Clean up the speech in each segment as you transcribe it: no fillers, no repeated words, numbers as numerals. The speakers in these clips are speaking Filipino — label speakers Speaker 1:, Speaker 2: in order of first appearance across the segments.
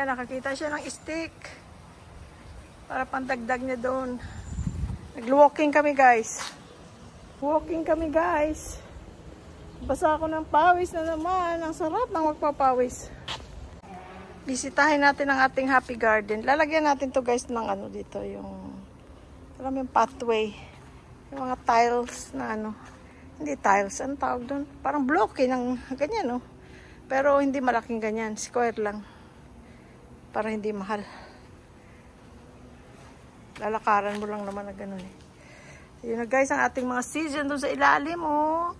Speaker 1: Ayan, nakakita siya ng stick. Para pandagdag niya doon. Nag-walking kami guys. Walking kami guys. Basa ako ng pawis na naman. Ang sarap ng magpapawis. Bisitahin natin ang ating Happy Garden. Lalagyan natin to guys ng ano dito. Yung, alam yung pathway. Yung mga tiles na ano. Hindi tiles. Ano tawag doon? Parang bloke ng ganyan no. Pero hindi malaking ganyan. Square lang. Para hindi mahal. Lalakaran mo lang naman na gano'n eh. Yun na guys, ang ating mga season doon sa ilalim oh.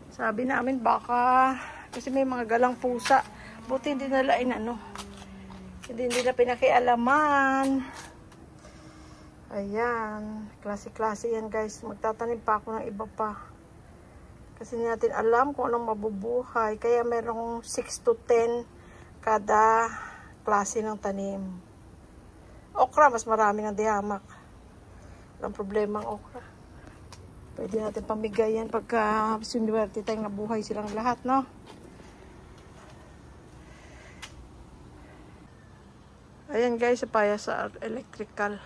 Speaker 1: Sabi namin baka, kasi may mga galang pusa. Buti hindi nila ano. Hindi nila pinakialaman. Ayan. Klase-klase yan guys. Magtatanim pa ako ng iba pa. Kasi hindi natin alam kung anong mabubuhay. Kaya merong 6 to 10 kada klase ng tanim. Okra, mas marami ng dihamak. Walang problema ang okra. Pwede natin pamigay yan pagka sinuwerte tayong nabuhay silang lahat, no? Ayan guys, paya sa electrical.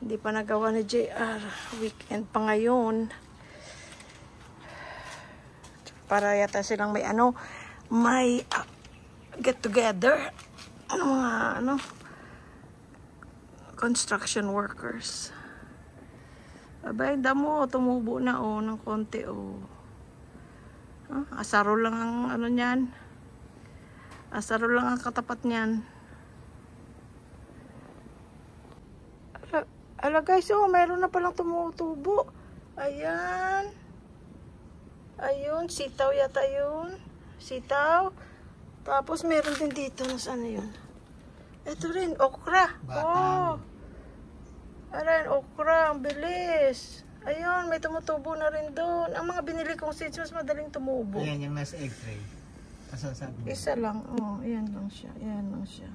Speaker 1: Hindi pa nagawa ni JR. Weekend pa ngayon. Para yata silang may ano, may get together. Ano mga ano? Construction workers. Abay, damo, tumubo na oh, ng konti oh. Asaro lang ang ano niyan. Asaro lang ang katapat niyan. Ala guys, oh, meron na palang tumutubo. Ayan. Ayun, sitaw yata yun. Sitaw. Tapos meron din dito, nasaan na yun? Ito rin, okra. Oh. Ayan, okra. Ang bilis. Ayun, may tumutubo na rin doon. Ang mga binili kong seeds, mas madaling tumubo.
Speaker 2: Ayan, yung nasa egg tray.
Speaker 1: Isa lang. Oh, ayan lang siya. Ayan lang siya.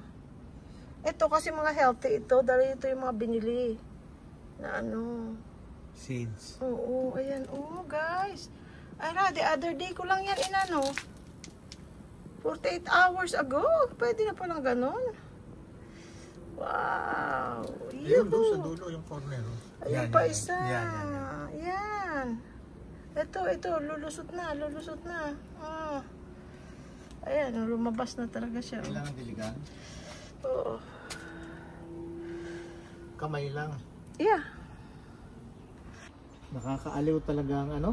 Speaker 1: Ito kasi mga healthy ito. Dahil ito yung mga binili. Na ano.
Speaker 2: Seeds.
Speaker 1: Oo, ayan. Oh, guys. Ayun, the other day ko lang yan inano. 48 hours ago. Pwede na palang ganun. Wow!
Speaker 2: Ayun, doon sa dulo yung corner.
Speaker 1: Ayun pa isa. Yan. Ito, lulusot na. Ayan, lumabas na talaga siya.
Speaker 2: Kailangan diligan?
Speaker 1: Oo.
Speaker 2: Kamay lang.
Speaker 1: Yeah.
Speaker 2: Nakakaaliw talaga ang ano?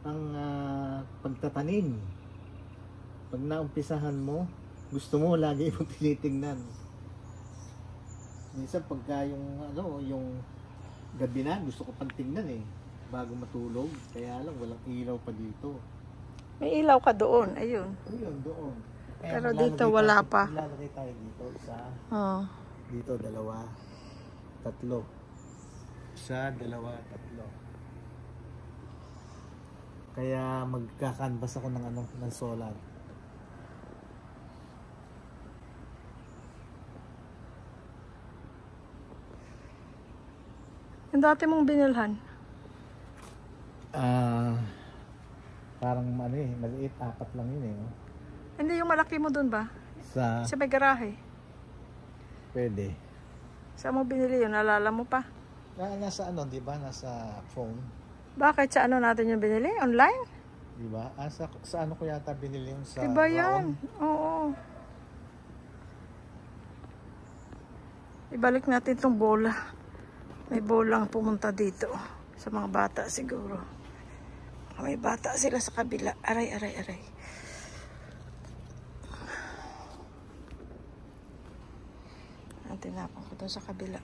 Speaker 2: Ang pagtatanim. Pag naumpisahan mo, gusto mo lagi mo tinitingnan. Minsan pagka yung ano, yung gabi na gusto ko pang tingnan eh bago matulog, kaya lang walang ilaw pa dito.
Speaker 1: May ilaw ka doon, ayun.
Speaker 2: Ayun, doon.
Speaker 1: Pero dito wala pa.
Speaker 2: Lalagay tayo dito sa dito 2, 3. Isa, 2, 3. Kaya magka-canvas ako ng ano, ng solar.
Speaker 1: Yung dati mong binilhan?
Speaker 2: Parang ano eh, maliit, 4 lang yun eh. No?
Speaker 1: Hindi, yung malaki mo dun ba? Sa may garahe?
Speaker 2: Pwede.
Speaker 1: Saan mo binili yun? Nalala mo pa?
Speaker 2: Nasa ano, di ba? Nasa phone.
Speaker 1: Bakit sa ano natin yung binili? Online?
Speaker 2: Di ba? Sa ano ko yata binili yung sa
Speaker 1: iba yan. Oo. Ibalik natin itong bola. May bolang pumunta dito. Sa mga bata siguro. May bata sila sa kabila. Aray. Tinapon ko doon sa kabila.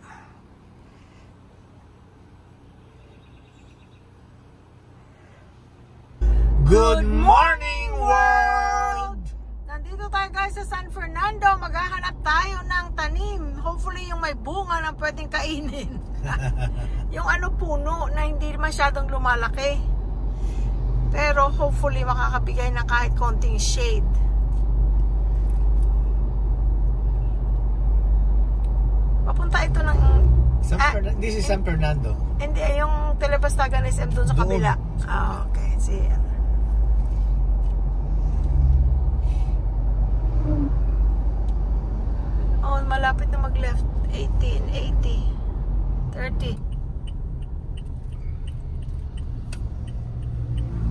Speaker 2: Good morning world!
Speaker 1: Nandito tayo guys sa San Fernando. Maghahanap tayo ng tanim. Hopefully yung may bunga na pwedeng kainin. Yung ano puno na hindi masyadong lumalaki. Pero hopefully makakabigay ng kahit konting shade. Papunta ito ng...
Speaker 2: This is San Fernando.
Speaker 1: Hindi, yung Telepastagan SM doon sa kabila. Okay, see. malapit na mag-left. 18, 80, 30.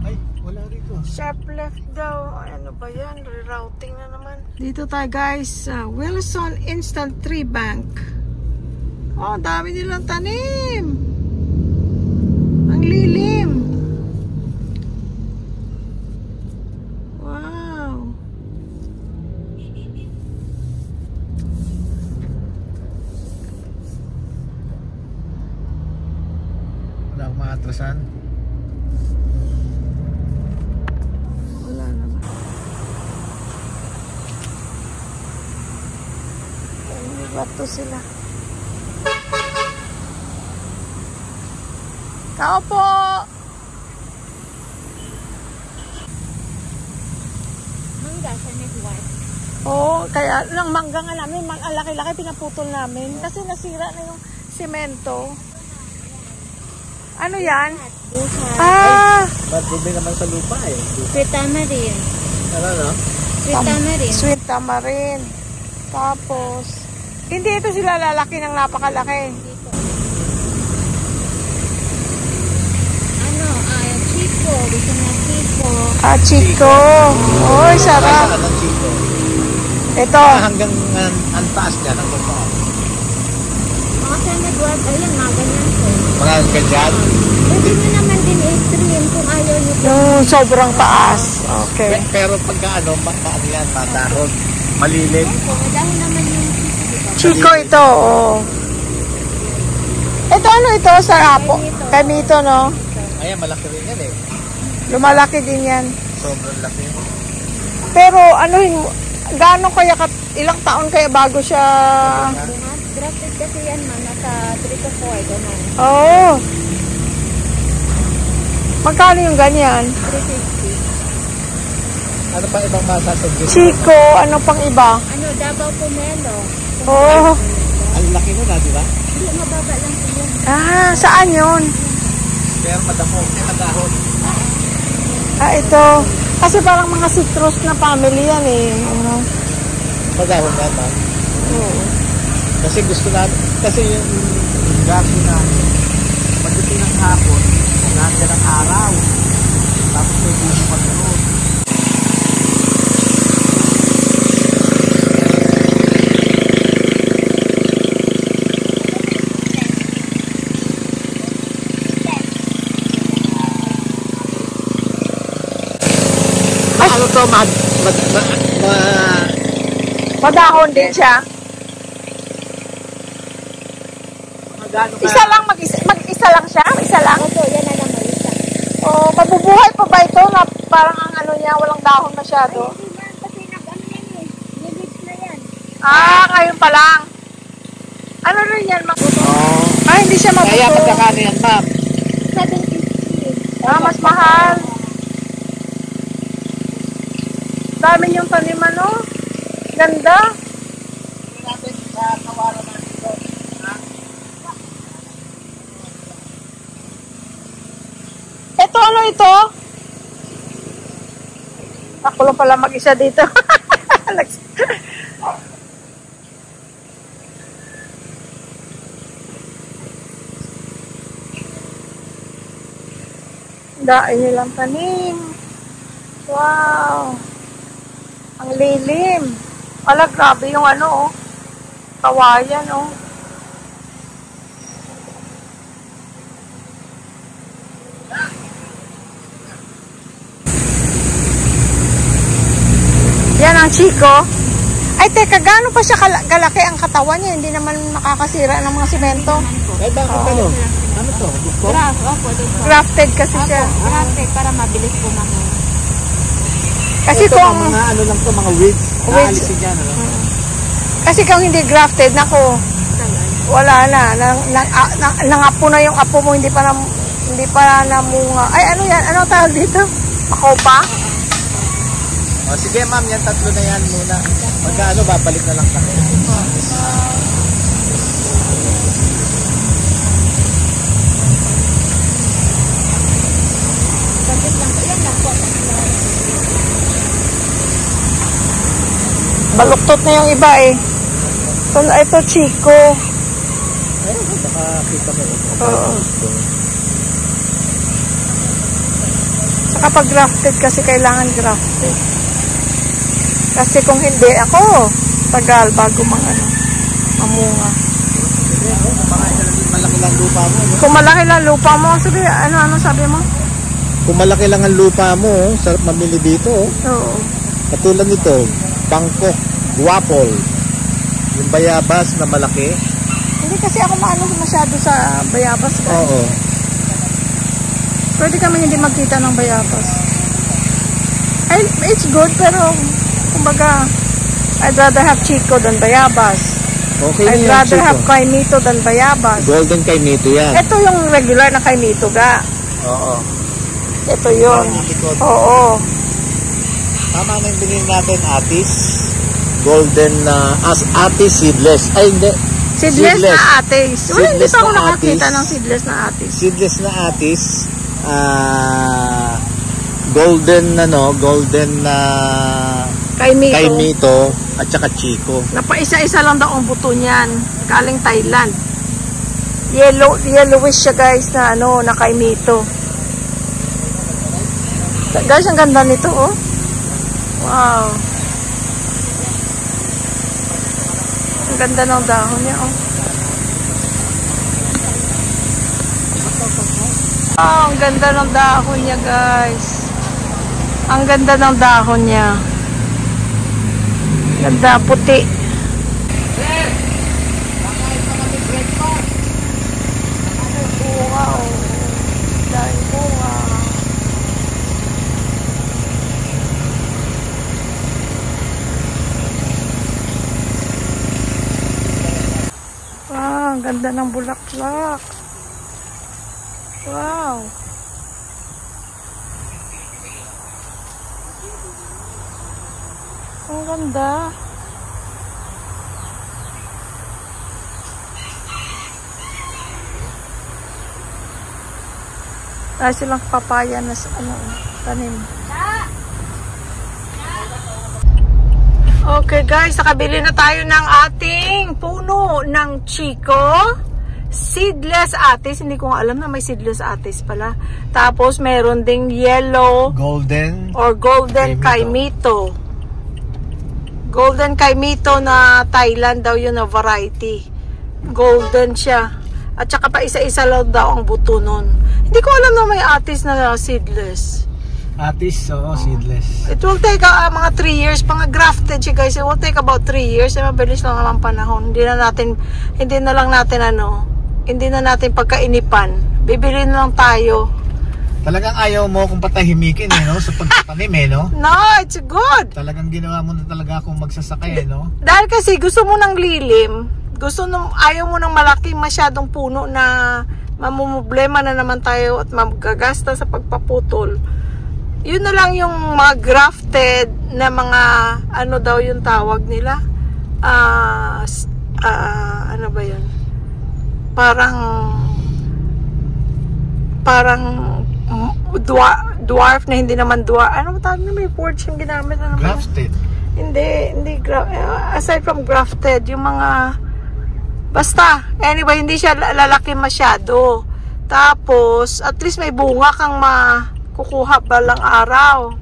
Speaker 2: Ay, wala rito.
Speaker 1: Sharp left daw. Ay, ano ba yan? Rerouting na naman. Dito tayo guys. Wilson Instant Tree Bank. Oh, dami nilang tanim. Ang lilim. Wow.
Speaker 2: Wala akong maatrasan.
Speaker 1: Wala naman. May bato sila. Tao po!
Speaker 3: Mangga sa Midwest.
Speaker 1: Oo, kaya lang mangga nga namin, ang laki-laki pinaputol namin kasi nasira na yung semento. Ano yan?
Speaker 3: Buhat.
Speaker 1: Ah!
Speaker 2: Ba't bumi naman sa lupa eh?
Speaker 3: Sweet tamarind.
Speaker 2: Ano no?
Speaker 3: Sweet tamarind.
Speaker 1: Sweet tamarind. Tapos, hindi ito sila lalaki ng napakalaki.
Speaker 3: Ano, Chico. Gusto na Chico.
Speaker 1: Ah, Chico. Oy, sarap.
Speaker 2: Saka ng Chico.
Speaker 1: Ito.
Speaker 2: Hanggang ang taas niya, hanggang pa.
Speaker 3: Mga sa Midwest, ayun, mga ganyan po.
Speaker 2: Mga ganyan.
Speaker 3: Pwede nyo naman din i-trim kung ayaw nyo po.
Speaker 1: Yung sobrang taas. Okay.
Speaker 2: Pero pagka ano, ano yan, matahon. Malilim.
Speaker 3: May dahon naman yung Chico.
Speaker 1: Chico ito, oh. Ito ano ito? Sarapo. Kamito, no?
Speaker 2: Ayan, malaki rin yan eh.
Speaker 1: Lumalaki din yan.
Speaker 2: Sobrang laki.
Speaker 1: Pero ano, gaano kaya, ilang taon kaya bago siya?
Speaker 3: Buhat. Grafted kasi yan, man. Nasa 3 to 4. Ganun.
Speaker 1: Oo. Magkano yung ganyan?
Speaker 3: 350.
Speaker 2: Ano pa ibang masasuggest?
Speaker 1: Chico, ano pang iba?
Speaker 3: Ano, Davao Pomelo.
Speaker 1: Oh.
Speaker 2: Ang laki nun di ba?
Speaker 3: Hindi, mababa lang po yun.
Speaker 1: Ah, saan yun?
Speaker 2: Pero madahon. Madahon.
Speaker 1: Ah, ito. Kasi parang mga citrus na family yan eh. Ano?
Speaker 2: Madahon na ba?
Speaker 1: Oo.
Speaker 2: Kasi gusto natin, kasi yung gaso na pagdating ng hapon, nandiyan ang araw. Tapos may bubo pa doon. Ano to,
Speaker 1: Madahon din siya.
Speaker 2: magano ka?
Speaker 1: Isa lang, mag-isa lang siya? Isa lang?
Speaker 3: Opo, yan na lang isa.
Speaker 1: O, mabubuhay pa ba ito na parang ang ano niya, walang dahon masyado?
Speaker 3: Hindi yan, kasi nag-ano yan eh. Nilibs na yan.
Speaker 1: Ah, ngayon pa lang. Ano rin yan?
Speaker 2: Oo.
Speaker 1: Ah, hindi siya
Speaker 2: Kaya
Speaker 1: mabuto.
Speaker 2: pagkakano yan, ma'am?
Speaker 3: 750.
Speaker 1: Ah, mas mahal. Dami yung taniman, no? Ganda.
Speaker 2: Natin sa kawaran natin ito.
Speaker 1: Ito, ano ito? Ako lang pala mag-isa dito. Daan nilang tanim. Wow. Ang lilim. Ala, grabe yung ano, oh. Kawayan, oh. Yan ang Chico. Ay, teka, gaano pa siya kalaki ang katawan niya? Hindi naman makakasira ng mga simento.
Speaker 2: Ay, bakit ano? Ano to? Gusto?
Speaker 3: Opo, dito.
Speaker 1: Grafted kasi siya.
Speaker 3: Grafted para mabilis po makuha.
Speaker 1: Kasi
Speaker 2: ito,
Speaker 1: kung
Speaker 2: mga ano lang to, mga weeds.
Speaker 1: Weeds.
Speaker 2: Naalisin yan, ano?
Speaker 1: kasi kung hindi grafted, nako, wala na. Nangapo na yung apo mo, hindi pa namunga. Ay, ano yan? Ano tawag dito? Makopa?
Speaker 2: O, sige ma'am, yan tatlo na yan muna. Magkano, babalik na lang kami.
Speaker 1: Baluktot na yung iba eh. Ito Chico.
Speaker 2: Ay, baka kita mo.
Speaker 1: Oo. Saka pag grafted kasi kailangan grafted. Kasi kung hindi ako, tagal bago mamunga.
Speaker 2: Malaki lang lupa mo.
Speaker 1: Kung malaki lang lupa mo, sabi, ano sabi mo?
Speaker 2: Kung malaki lang ang lupa mo, sarap mamili dito.
Speaker 1: Oo.
Speaker 2: Katulad nito, Bangkok, Guapol. Yung bayabas na malaki.
Speaker 1: Hindi kasi ako masyado sa bayabas.
Speaker 2: Oo.
Speaker 1: Pwede kami hindi magkita ng bayabas. It's good, pero kumbaga, I'd rather have Chico than bayabas.
Speaker 2: Okay,
Speaker 1: I'd rather have Kaimito than bayabas.
Speaker 2: Golden Kaimito yan.
Speaker 1: Ito yung regular na Kaimito ga.
Speaker 2: Oo.
Speaker 1: Ito yun. Oo.
Speaker 2: Tama na yung bilhin natin, Atis. Golden Atis seedless. Ay, hindi.
Speaker 1: Seedless na Atis. Wala, hindi pa ako
Speaker 2: na
Speaker 1: nakakita
Speaker 2: Atis.
Speaker 1: ng seedless na Atis.
Speaker 2: Seedless na Atis. Golden na Kaimito at saka Chico.
Speaker 1: Napaisa-isa lang daw ang buto niyan. Galing Thailand. Yellowish siya guys na na Kaimito. Guys, ang ganda nito oh. Wow. Ang ganda ng dahon niya oh. Oh, ang ganda ng dahon niya guys. Ang ganda ng dahon niya. Ganda, puti. Bunga oh. Dahil bunga. Wow, ang ganda ng bulaklak. Wow. Ang ganda. Dahil silang papaya na tanim. Okay guys, nakabili na tayo ng ating puno ng Chico. Seedless Atis. Hindi ko alam na may seedless Atis pala. Tapos meron ding yellow
Speaker 2: Golden
Speaker 1: Kaimito. Golden Kaimito na Thailand daw yun na variety. Golden siya. At saka pa isa-isa lang daw ang buto nun. Hindi ko alam na may Atis na seedless.
Speaker 2: Atis, oo, seedless.
Speaker 1: It will take mga 3 years. Mga grafted siya guys. It will take about 3 years. Mabilis lang naman panahon. Hindi na natin pagkainipan. Bibili na lang tayo.
Speaker 2: Talagang ayaw mo kung patahimikin no? Sa pagtanim no?
Speaker 1: No, it's good.
Speaker 2: Talagang ginawa mo na talaga akong magsasakay no?
Speaker 1: Dahil kasi gusto mo ng lilim. Ayaw mo ng malaki masyadong puno na mamumblema na naman tayo at magagasta sa pagpaputol. Yun na lang yung mga grafted na mga daw yung tawag nila. Ano ba yun? Parang dwarf na hindi naman dwarf. Ano tawag na may word siyang ginamit?
Speaker 2: Grafted?
Speaker 1: Hindi aside from grafted, yung mga basta, anyway, hindi siya lalaki masyado. Tapos, at least may bunga kang makukuha balang araw.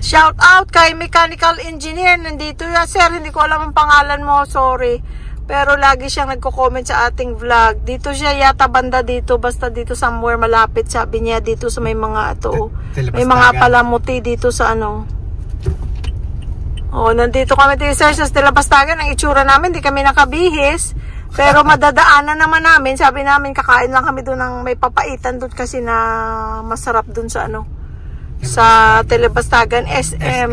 Speaker 1: Shout out kay mechanical engineer. Nandito yan, sir. Hindi ko alam ang pangalan mo. Sorry. Pero lagi siyang nagko-comment sa ating vlog. Dito siya yata banda dito. Basta dito somewhere malapit. Sabi niya dito sa may mga may mga palamuti dito sa nandito kami sir sa Telebastagan. Ang itsura namin, di kami nakabihis. Pero madadaanan naman namin. Sabi namin, kakain lang kami doon ng may papaitan doon kasi na masarap doon sa sa Telebastagan SM.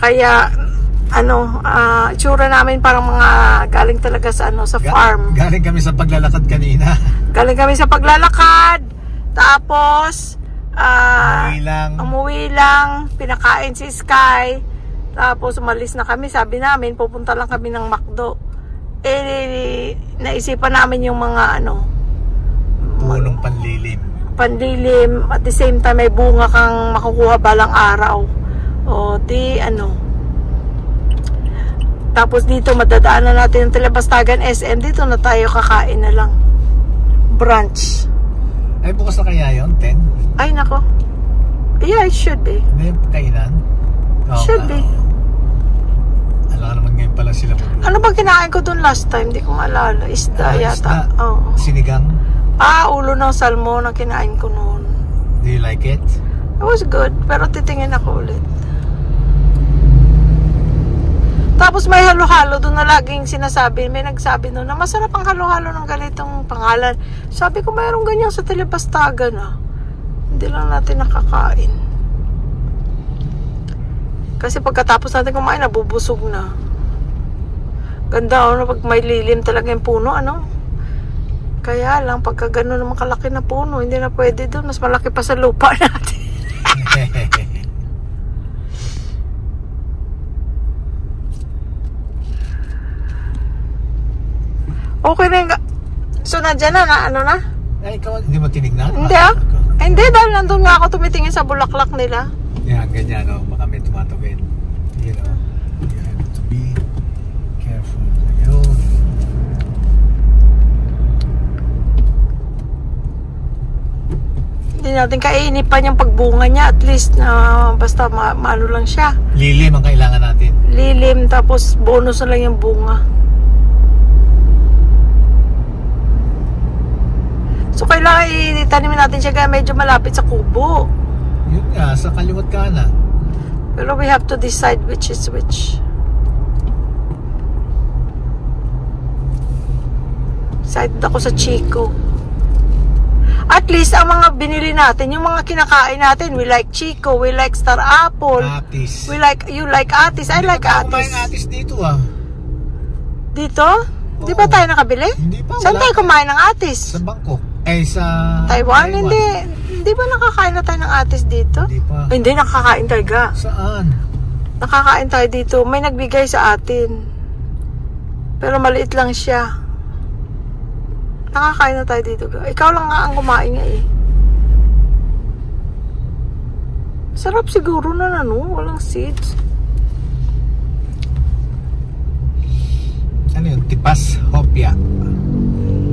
Speaker 1: Kaya itsura namin parang mga galing talaga sa sa farm.
Speaker 2: Galing kami sa paglalakad kanina.
Speaker 1: Galing kami sa paglalakad. Tapos umuwi lang, pinakain si Sky. Tapos umalis na kami. Sabi namin pupunta lang kami ng McDo. Naisipan namin yung mga
Speaker 2: punong panlilim
Speaker 1: at the same time may bunga kang makukuha balang araw. O, di ano. Tapos dito, madadaanan natin yung Telebastagan SM. Dito na tayo kakain na lang. Brunch.
Speaker 2: Ay, bukas na kaya yun? 10?
Speaker 1: Ay, nako. Yeah, it should be.
Speaker 2: Hindi, kainan?
Speaker 1: Should be.
Speaker 2: Alam naman ngayon pala sila.
Speaker 1: Ano bang kinain ko dun last time? Hindi ko maalala. Isda yata.
Speaker 2: Isda.
Speaker 1: Oh.
Speaker 2: Sinigang?
Speaker 1: Ulo ng salmon ang kinain ko noon.
Speaker 2: Do you like it?
Speaker 1: It was good, pero titingin ako ulit. Tapos may halo-halo doon na laging sinasabi. May nagsabi doon na masarap ang halo-halo ng ganitong pangalan. Sabi ko, mayroong ganyan sa Telebastagan Hindi lang natin nakakain. Kasi pagkatapos natin kumain, nabubusog na. Ganda pag may lilim talaga yung puno, Kaya lang, pagka gano'n naman kalaki na puno, hindi na pwede doon. Mas malaki pa sa lupa natin. Okay na yung... So, nandiyan na, ano na?
Speaker 2: Ay, ikaw, hindi mo tinignan?
Speaker 1: Hindi Hindi, dahil nandun nga ako tumitingin sa bulaklak nila.
Speaker 2: Yan, ganyan, baka may tumatawid. You know, you have to be careful. Ayun.
Speaker 1: Hindi natin kainipan yung pagbunga niya. At least, basta maano lang siya.
Speaker 2: Lilim ang kailangan natin.
Speaker 1: Lilim, tapos bonus na lang yung bunga. So, kailangan itanimin natin siya kaya medyo malapit sa kubo.
Speaker 2: Yun nga, sa kaliwat kanan.
Speaker 1: Pero we have to decide which is which. Excited ako sa Chico. At least, ang mga binili natin, yung mga kinakain natin, we like Chico, we like Star Apple.
Speaker 2: Atis.
Speaker 1: You like Atis, I like Atis.
Speaker 2: Kumain Atis dito
Speaker 1: Dito? Di ba tayo nakabili?
Speaker 2: Hindi pa.
Speaker 1: Saan tayo kumain ng Atis?
Speaker 2: Sa Bangkok. Sa
Speaker 1: Taiwan? Hindi ba nakakain na tayo ng Atis dito?
Speaker 2: Hindi pa.
Speaker 1: Hindi, nakakain talaga.
Speaker 2: Saan?
Speaker 1: Nakakain tayo dito. May nagbigay sa atin. Pero maliit lang siya. Nakakain na tayo dito. Ikaw lang nga ang kumain nga Sarap siguro na walang seeds.
Speaker 2: Ano yun? Tipas Hopia.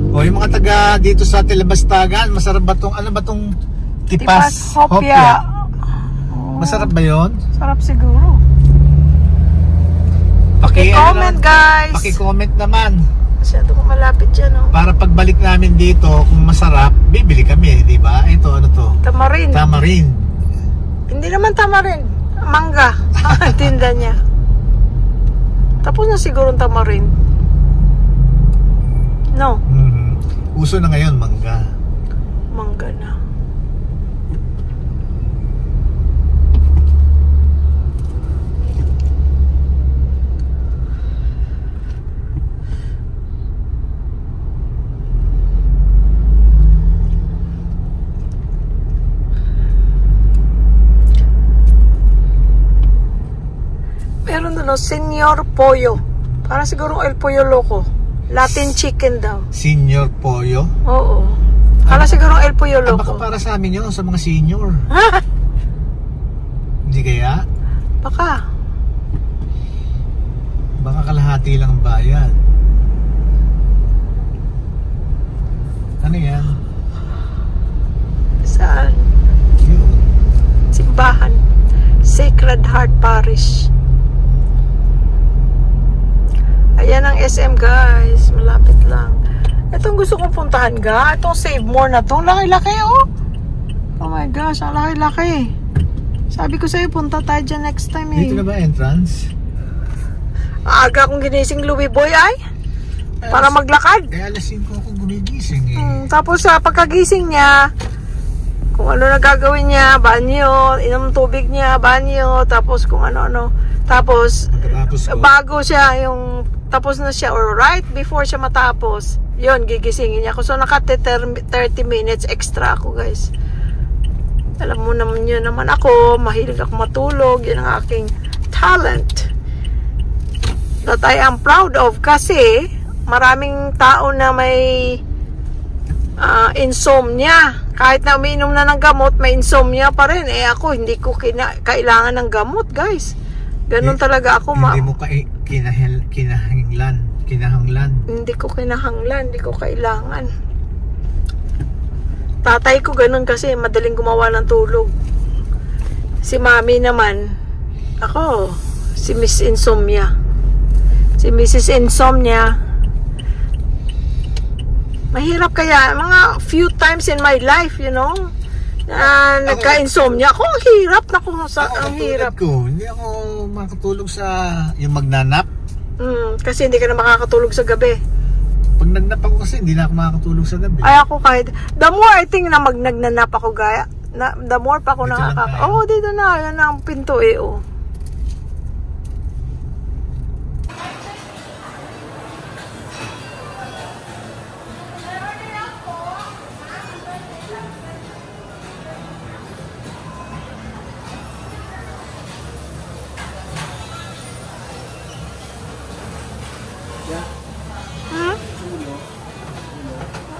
Speaker 2: O yung mga taga dito sa Telebastagan, masarap ba tong, ano ba tong Tipas Hopia? Masarap ba yun?
Speaker 1: Sarap siguro. Paki-comment guys.
Speaker 2: Paki-comment naman.
Speaker 1: Masyado kung malapit dyan
Speaker 2: Para pagbalik namin dito, kung masarap, bibili kami, di ba? Ito, ano to?
Speaker 1: Tamarind.
Speaker 2: Tamarind.
Speaker 1: Hindi naman tamarind. Mangga. Ang tinda niya. Tapos na siguro ang tamarind. No?
Speaker 2: Uso na ngayon, mangga.
Speaker 1: Mangga na. Meron doon, Senyor Pollo. Para siguro El Pollo Loco. Latin chicken daw.
Speaker 2: Senyor Pollo?
Speaker 1: Oo. Para siguro El Pollo Loco.
Speaker 2: Baka para sa amin yun, sa mga senior. Hindi kaya?
Speaker 1: Baka.
Speaker 2: Baka kalahati lang ang bayad. Ano yan?
Speaker 1: Saan?
Speaker 2: Yun.
Speaker 1: Simbahan. Sacred Heart Parish. Ayan ang SM guys. Malapit lang. Itong gusto kong puntahan Itong Save More na to. Laki-laki Oh my gosh. Ang laki-laki. Sabi ko sa'yo, punta tayo dyan next time
Speaker 2: Dito na ba entrance?
Speaker 1: Aga akong ginising Louie Boy para maglakad.
Speaker 2: Alas 5 ako gumigising
Speaker 1: Tapos pagkagising niya, kung ano na gagawin niya, banyo, inom tubig niya, banyo, tapos kung ano-ano. Tapos, bago siya tapos na siya, or right before siya matapos, yun, gigisingin niya ako. So, naka 30 minutes extra ako, guys. Alam mo naman yun naman ako, mahilig ako matulog, yun ang aking talent. That I am proud of kasi maraming tao na may insomnia. Kahit na umiinom na ng gamot, may insomnia pa rin. Eh ako, hindi ko kailangan ng gamot, guys. Ganun talaga ako,
Speaker 2: Hindi mo kinahanglan.
Speaker 1: Hindi ko kinahanglan, hindi ko kailangan. Tatay ko ganun kasi madaling gumawa ng tulog. Si mami naman, ako, si Miss Insomnia. Si Mrs. Insomnia. Mahirap kaya, mga few times in my life, you know, nagka-insomnia ako. Ang hirap na kung ang hirap.
Speaker 2: Hindi ako makatulog sa yung magnanap.
Speaker 1: Kasi hindi ka na makakatulog sa gabi.
Speaker 2: Pag nagnap ako kasi, hindi na ako makakatulog sa gabi.
Speaker 1: Ay ako kahit, the more I think na nagnanap ako gaya, the more pa ako nakaka... Oo, dito na, yan ang pinto eh, oh.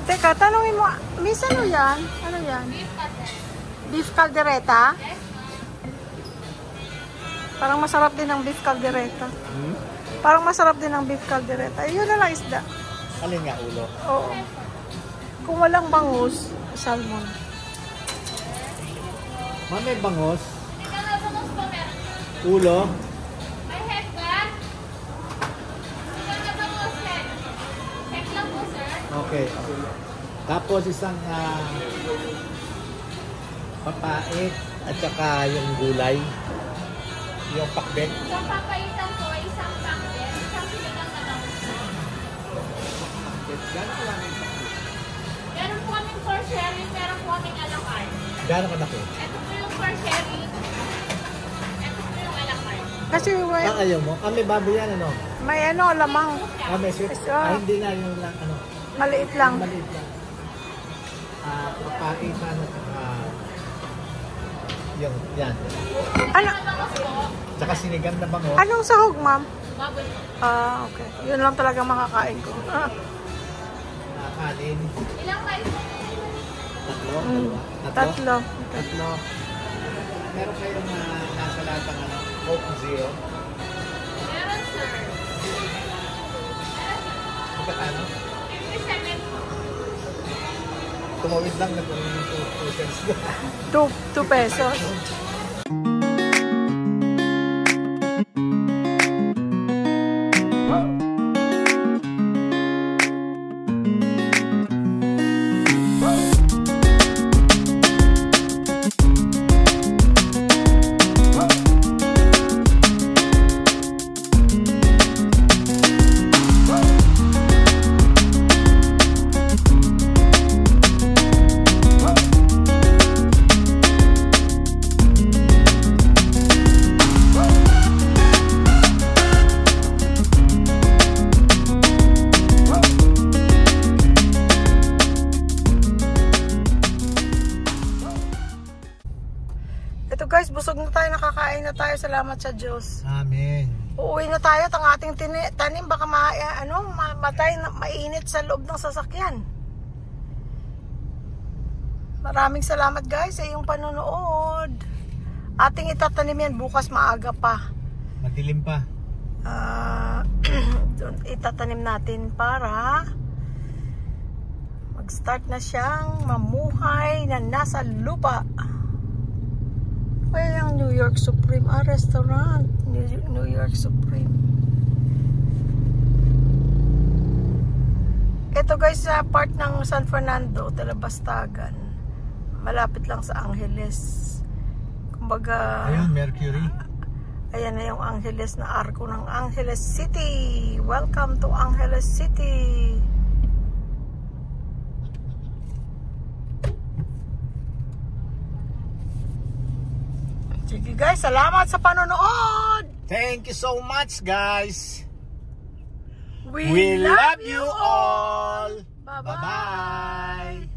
Speaker 1: Teka, tanungin mo, Miss, ano yan? Ano yan? Beef caldereta? Parang masarap din ang beef caldereta. Parang masarap din ang beef caldereta. Yun na lang isda.
Speaker 2: Alin nga, ulo?
Speaker 1: Oo. Kung walang bangus, salmon.
Speaker 2: May bangos? Ulo? Okay. Tapos isang papait at saka yung gulay. Yung pakbet.
Speaker 3: Isang papaitan ko, isang pakbet, isang sinigang na bangus.
Speaker 2: Gano'n lang yung pakbet?
Speaker 3: Meron po kaming for sharing, meron po kaming a la carte.
Speaker 2: Gano'n ka na po?
Speaker 3: Ito po yung for sharing. Ito po yung a la carte.
Speaker 1: Kasi
Speaker 2: Ayaw mo? May baboy yan, ano?
Speaker 1: may ano, lamang.
Speaker 2: May sweet? Hindi na yung lang, ano?
Speaker 1: Maliit lang.
Speaker 2: Maliit lang. Papaitan at saka yung, yan.
Speaker 1: Ano?
Speaker 2: Tsaka sinigang na bango.
Speaker 1: Anong sahog, ma'am?
Speaker 3: Baboy.
Speaker 1: Okay. Yun lang talaga makakain ko.
Speaker 2: Kanin.
Speaker 3: Ilang kayo?
Speaker 2: Tatlo?
Speaker 1: Tatlo.
Speaker 2: Tatlo. Meron kayong nasa latang ano, Coke Zero?
Speaker 3: Meron, sir.
Speaker 2: Ano?
Speaker 3: 57 po.
Speaker 2: Tumawid lang, nagkaroon ng 2 cents.
Speaker 1: 2 pesos. Ito guys, busog na tayo, nakakain na tayo. Salamat sa Diyos.
Speaker 2: Amen.
Speaker 1: Uuwi na tayo at ang ating tanim baka mamatay, mainit sa loob ng sasakyan. Maraming salamat guys sa iyong panonood. Ating itatanim yan bukas maaga pa.
Speaker 2: Madilim pa.
Speaker 1: Itatanim natin para mag-start na siyang mamuhay na nasa lupa. Well, yung New York Supreme, restaurant, New York Supreme. Ito guys, sa part ng San Fernando, Talabastagan. Malapit lang sa Angeles. Kumbaga,
Speaker 2: Ayun, Mercury.
Speaker 1: ayan na yung Angeles na arko ng Angeles City. Welcome to Angeles City. Sige guys, salamat sa panonood.
Speaker 2: Thank you so much, guys.
Speaker 1: We love you all.
Speaker 2: Bye-bye.